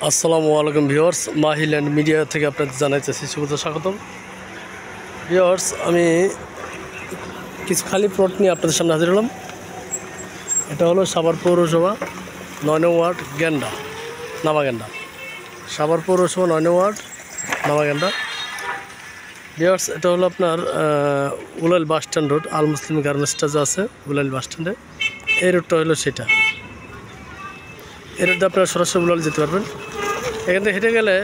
আসসালামু আলাইকুম viewers, মাহিল্যান্ড media থেকে আপনাদের জানাইতেছি শুভেচ্ছা স্বাগতম। ভিউয়ার্স, আমি কিছু খালি প্লট নিয়ে আপনাদের সামনে হাজির হলাম। এটা হলো সাভার পৌরসভা ৯ নং ওয়ার্ড গেন্ডা নামাগেন্ডা, সাভার পৌরসভা ৯ নং ওয়ার্ড নামাগেন্ডা। ভিউয়ার্স, এটা হলো আপনার উলাইল বাস স্ট্যান্ড রোড, আল মুসলিম গার্মেন্টসটা যে আছে উলাইল বাস স্ট্যান্ডে, এই রোডটা হলো সেটা। এই রোডটা আপনারা সরাসরি উলাইল যেতে পারবেন। এখান থেকে হেঁটে গেলে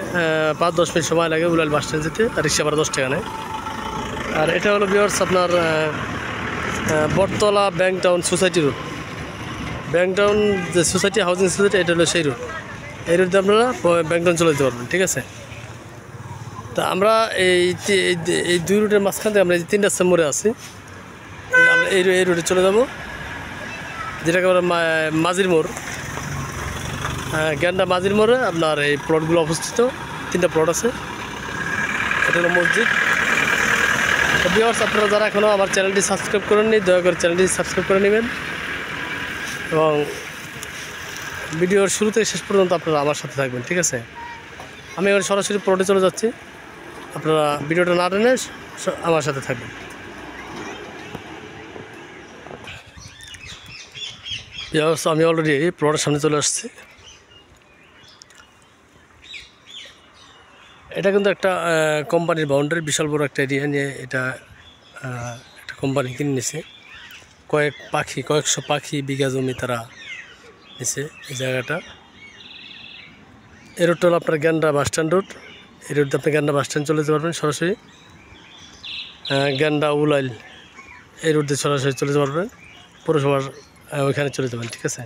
৫-১০ মিনিট সময় লাগে উলাইল বাস স্ট্যান্ড যেতে, আর রিক্সা ভাড়া ১০ টাকা নেয়। আর এটা হলো ভিউয়ার্স আপনার Battala bank town society road, bank town যে সোসাইটি হাউজিং সোসাইটি, এটা হলো সেই রোড। এই রোডে আপনারা ব্যাংক টাউন চলে যেতে পারবেন, ঠিক আছে। তা আমরা এই দুই রুটের মাঝখান থেকে আমরা এই ৩ রাস্তার মোড়ে আছি। আমরা এই রোডে চলে যাব, যেটাকে আমরা মাঝির মোড়, গেন্ডা মাঝির মোড়ে আপনার এই প্লটগুলো অবস্থিত। ৩টা প্লট আছে। এটা হলো মসজিদ। ভিউয়ার্স, আপনারা যারা এখনও আমার চ্যানেলটি সাবস্ক্রাইব করেননি, দয়া করে চ্যানেলটি সাবস্ক্রাইব করে নেবেন এবং ভিডিওর শুরু থেকে শেষ পর্যন্ত আপনারা আমার সাথে থাকবেন, ঠিক আছে। আমি এবার সরাসরি প্লটে চলে যাচ্ছি, আপনারা ভিডিওটা না টেনে আমার সাথে থাকবেন। ভিউয়ার্স, আমি অলরেডি প্লটের সামনে চলে আসছি। এটা কিন্তু একটা কোম্পানির বাউন্ডারি, বিশাল বড় একটা এরিয়া নিয়ে এটা একটা কোম্পানি কিনে নিছে। কয়েকশো পাখি বিঘা জমি তারা নিছে এই জায়গাটা। এই রোডটা হলো আপনার গেন্ডা বাস স্ট্যান্ড রোড। এই রোডটা আপনি গেন্ডা বাস স্ট্যান্ড চলে যেতে পারবেন সরাসরি। গেন্ডা উলাইল এই রোড দিয়ে সরাসরি চলে যেতে পারবেন, পৌরসভার ওইখানে চলে যাবেন, ঠিক আছে।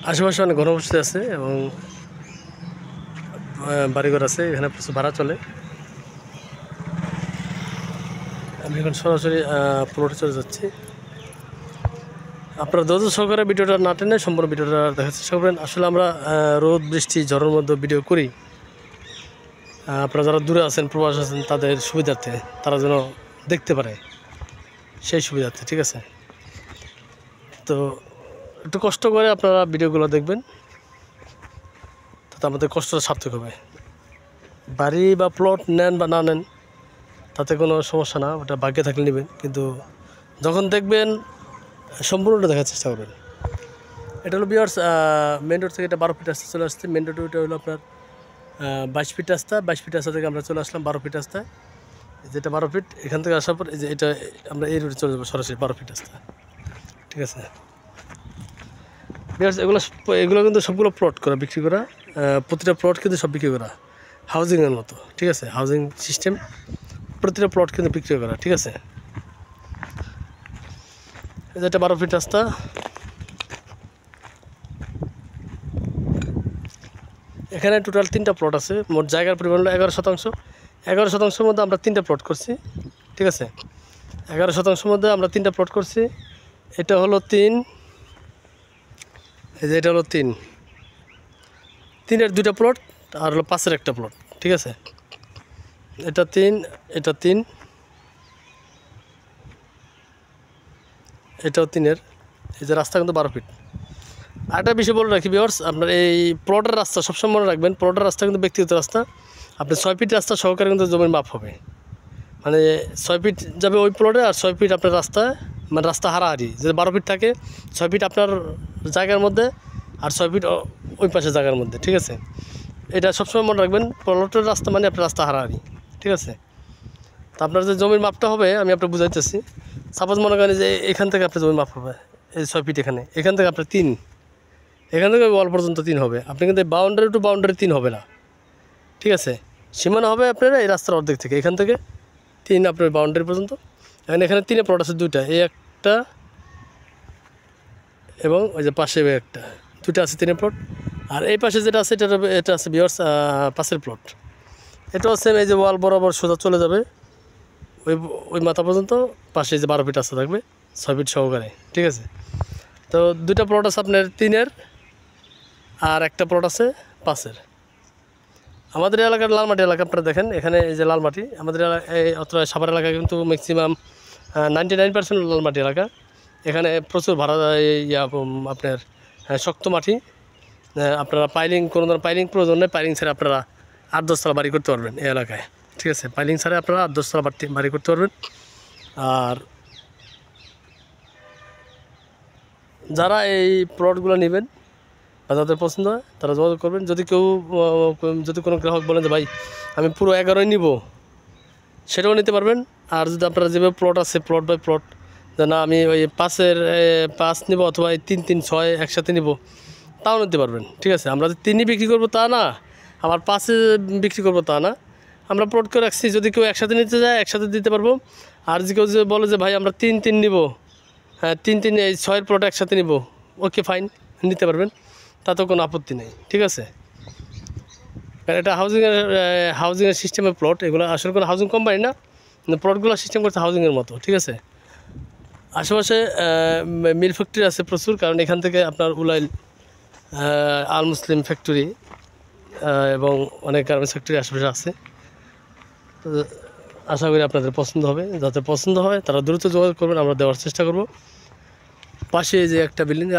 আশেপাশে অনেক ঘনবসতি আছে এবং বাড়িঘর আছে, এখানে প্রচুর ভাড়া চলে। আমি এখন সরাসরি প্লটে চলে যাচ্ছি। আপনারা ধৈর্য সহকারে ভিডিওটা না টেনে সম্পূর্ণ ভিডিওটা দেখার চেষ্টা করবেন। আসলে আমরা রোদ বৃষ্টি ঝড়ের মধ্যে ভিডিও করি, আপনারা যারা দূরে আছেন, প্রবাস আছেন, তাদের সুবিধার্থে, তারা যেন দেখতে পারে সেই সুবিধার্থে, ঠিক আছে। তো একটু কষ্ট করে আপনারা ভিডিওগুলো দেখবেন, তাতে আমাদের কষ্টটা সার্থক হবে। বাড়ি বা প্লট নেন বা না নেন তাতে কোনো সমস্যা না, ওটা ভাগ্যে থাকলে নেবেন, কিন্তু যখন দেখবেন সম্পূর্ণটা দেখার চেষ্টা করবেন। এটা হলো ভিউয়ার্স মেন রোড থেকে এটা ১২ ফিট রাস্তা চলে আসছে। মেন রোডটা হলো আপনার ২২ ফিট রাস্তা। ২২ ফিট রাস্তা থেকে আমরা চলে আসলাম ১২ ফিট রাস্তায়, যেটা ১২ ফিট। এখান থেকে আসার পর এই যে এটা আমরা এই রোডে চলে যাবো সরাসরি ১২ ফিট রাস্তা, ঠিক আছে। ভিউয়ার্স, এগুলো কিন্তু সবগুলো প্লট করা, বিক্রি করা, প্রতিটা প্লট কিন্তু সব বিক্রি করা হাউজিংয়ের মতো, ঠিক আছে। হাউজিং সিস্টেম, প্রতিটা প্লট কিন্তু বিক্রি করা, ঠিক আছে। এটা ১২ ফিট রাস্তা। এখানে টোটাল ৩টা প্লট আছে। মোট জায়গার পরিমাণ হলো ১১%। ১১%-র মধ্যে আমরা 3টা প্লট করছি, ঠিক আছে। ১১%-র মধ্যে আমরা 3টা প্লট করছি। এটা হলো ৩, এই যে এটা হলো ৩, ৩-এর 2টা প্লট আর হলো 5-এর একটা প্লট, ঠিক আছে। এটা ৩, এটা ৩, এটাও 3-এর। এই যে রাস্তা কিন্তু ১২ ফিট। আরেকটা বিষয় বলে রাখি ভিউয়ার্স, আপনার এই প্লটের রাস্তা সবসময় মনে রাখবেন, প্লটের রাস্তা কিন্তু ব্যক্তিগত রাস্তা। আপনি 6 ফিট রাস্তা সহকারে কিন্তু জমির মাপ হবে, মানে 6 ফিট যাবে ওই প্লটে, আর 6 ফিট আপনার রাস্তায়, মানে রাস্তা হারাহারি। যে ১২ ফিট থাকে, 6 ফিট আপনার জায়গার মধ্যে আর 6 ফিট ওই পাশের জায়গার মধ্যে, ঠিক আছে। এটা সবসময় মনে রাখবেন, প্লটের রাস্তা মানে আপনার রাস্তা হারাহারি, ঠিক আছে। তো আপনার যে জমির মাপটা হবে আমি আপনার বুঝাইতেছি। সাপোজ মনে করেন যে এখান থেকে আপনার জমির মাপ হবে এই 6 ফিট, এখান থেকে আপনার 3, এখান থেকে ওয়াল পর্যন্ত 3 হবে। আপনি কিন্তু বাউন্ডারি টু বাউন্ডারি 3 হবে না, ঠিক আছে। সীমানা হবে আপনার এই রাস্তার অর্ধেক থেকে, এখান থেকে 3 আপনার বাউন্ডারি পর্যন্ত। এখানে 3 প্লট আছে, 2টা, এই একটা এবং ওই যে পাশে একটা, 2টা আছে 3 প্লট। আর এই পাশে যেটা আছে এটা আছে ভিউয়ার্স 5-এর প্লট। এটাও সেম, এই যে ওয়াল বরাবর সোজা চলে যাবে ওই মাথা পর্যন্ত, পাশে যে 12 ফিট রাস্তা থাকবে 6 ফিট সহকারে, ঠিক আছে। তো 2টা প্লট আছে আপনার 3-এর, আর একটা প্লট আছে 5-এর। আমাদের এলাকার লালমাটি এলাকা আপনারা দেখেন, এখানে এই যে লালমাটি, আমাদের এই অত্র সাভার এলাকায় কিন্তু ম্যাক্সিমাম 99% লালমাটি এলাকা। এখানে প্রচুর ভাড়া আপনার শক্ত মাটি, আপনারা কোনো ধরনের পাইলিং প্রয়োজন নেই, পাইলিং ছাড়া আপনারা 8-10 তলা বাড়ি করতে পারবেন এই এলাকায়, ঠিক আছে। পাইলিং ছাড়া আপনারা 8-10 তলা বাড়ি করতে পারবেন। আর যারা এই প্লটগুলো নেবেন বা যাদের পছন্দ হয় তারা যোগাযোগ করবেন। যদি কোনো গ্রাহক বলেন যে ভাই আমি পুরো 11 নিব, সেটাও নিতে পারবেন। আর যদি আপনারা যেভাবে প্লট আছে প্লট বাই প্লট, যে না আমি ওই 5 নিব অথবা 3-3-6 একসাথে নিব, তাও নিতে পারবেন, ঠিক আছে। আমরা যে 3ই বিক্রি করবো তা না, আবার 5 বিক্রি করবো তা না, আমরা প্লট করে রাখছি। যদি কেউ একসাথে নিতে যায় একসাথে দিতে পারবো। আর যে কেউ যে বলে যে ভাই আমরা 3-3 নিব, হ্যাঁ 3-3 এই 6-এর প্লট একসাথে নিব, ওকে ফাইন, নিতে পারবেন, তাতেও কোনো আপত্তি নেই, ঠিক আছে। কারণ এটা হাউজিংয়ের সিস্টেমের প্লট, এগুলো আসলে কোনো হাউজিং কোম্পানি না, প্লটগুলো সিস্টেম করছে হাউজিংয়ের মতো, ঠিক আছে। আশেপাশে মিল ফ্যাক্টরি আছে প্রচুর, কারণ এখান থেকে আপনার উলাইল, আল মুসলিম ফ্যাক্টরি এবং অনেক গার্মেন্টস ফ্যাক্টরি আশেপাশে আছে। তো আশা করি আপনাদের পছন্দ হবে। যাতে পছন্দ হয় তারা দ্রুত যোগাযোগ করবেন, আমরা দেওয়ার চেষ্টা করব। পাশে যে একটা বিল্ডিং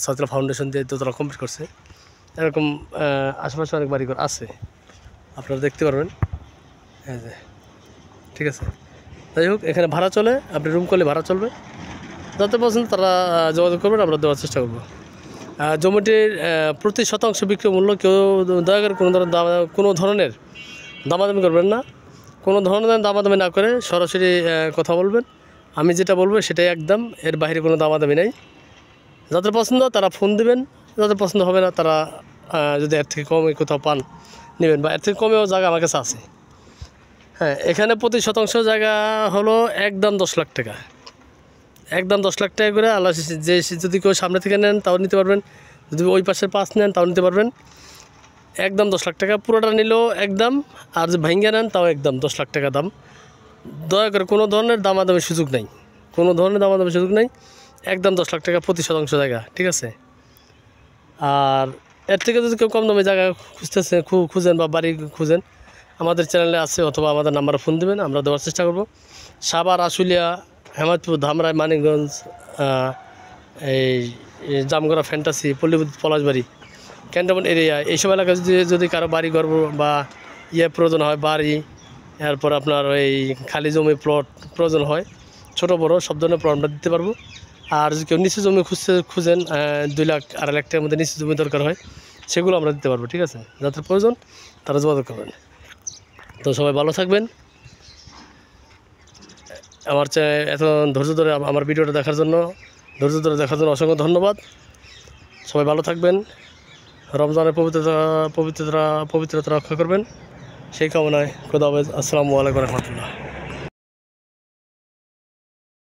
সাতলা ফাউন্ডেশন দিয়ে দোতলা কমপ্লিট করছে, এরকম আশেপাশে অনেক বাড়িঘর আছে, আপনারা দেখতে পারবেন, এই যে, ঠিক আছে। যাই হোক, এখানে ভাড়া চলে, আপনি রুম করলে ভাড়া চলবে। যাতে পছন্দ তারা যোগাযোগ করবেন, আমরা দেওয়ার চেষ্টা করব। জমিটির প্রতি শতাংশ বিক্রি মূল্য কেউ দয়া করে কোনো ধরনের দামাদামি করবেন না। কোনো ধরনের দামাদামি না করে সরাসরি কথা বলবেন। আমি যেটা বলবো সেটাই একদম, এর বাইরে কোনো দামাদামি নেই। যাদের পছন্দ তারা ফোন দিবেন, যাদের পছন্দ হবে না তারা যদি এর থেকে কমে কোথাও পান নেবেন, বা এর থেকে কমেও জায়গা আমার কাছে আছে। হ্যাঁ, এখানে প্রতি শতাংশ জায়গা হলো একদম 10 লাখ টাকা, একদম 10 লাখ টাকা করে। আল্লাহ যে যদি কেউ সামনে থেকে নেন তাও নিতে পারবেন, যদি ওই পাশের 5 নেন তাও নিতে পারবেন। একদম 10 লাখ টাকা, পুরোটা নিলেও একদম, আর যদি ভাঙ্গা নেন তাও একদম 10 লাখ টাকা দাম। দয়া করে কোনো ধরনের দামাদামির সুযোগ নেই, কোনো ধরনের দামাদামির সুযোগ নেই, একদম 10 লাখ টাকা প্রতি শতাংশ জায়গা, ঠিক আছে। আর এর থেকে যদি কেউ কম দামে জায়গা খুঁজেন বা বাড়ি খুঁজেন, আমাদের চ্যানেলে আছে, অথবা আমাদের নাম্বারে ফোন দেবেন, আমরা দেওয়ার চেষ্টা করব। সাভার, আশুলিয়া, হেমায়তপুর, ধামরাই, মানিকগঞ্জ, এই Jamgora, fantasy, Pallibidyut, Palashbari, cantonment area, এইসব এলাকায় যদি কারো বাড়ি ঘর বা প্রয়োজন হয়, বাড়ি, এরপর আপনার ওই খালি জমি প্লট প্রয়োজন হয়, ছোটো বড়ো সব ধরনের প্লট আমরা দিতে পারবো। আর যদি কেউ নিচু জমি খুঁজেন 2 লাখ 2.5 লাখ টাকার মধ্যে নিচু জমি দরকার হয়, সেগুলো আমরা দিতে পারবো, ঠিক আছে। যাদের প্রয়োজন তারা যোগাযোগ করবেন। তো সবাই ভালো থাকবেন। আমার এত ধৈর্য ধরে আমার ভিডিওটা দেখার জন্য অসংখ্য ধন্যবাদ। সবাই ভালো থাকবেন, রমজানের পবিত্রতা রক্ষা করবেন, সেই কামনায় খোদা হাফেজ। আসসালামু আলাইকুম রহমতুল্লাহ।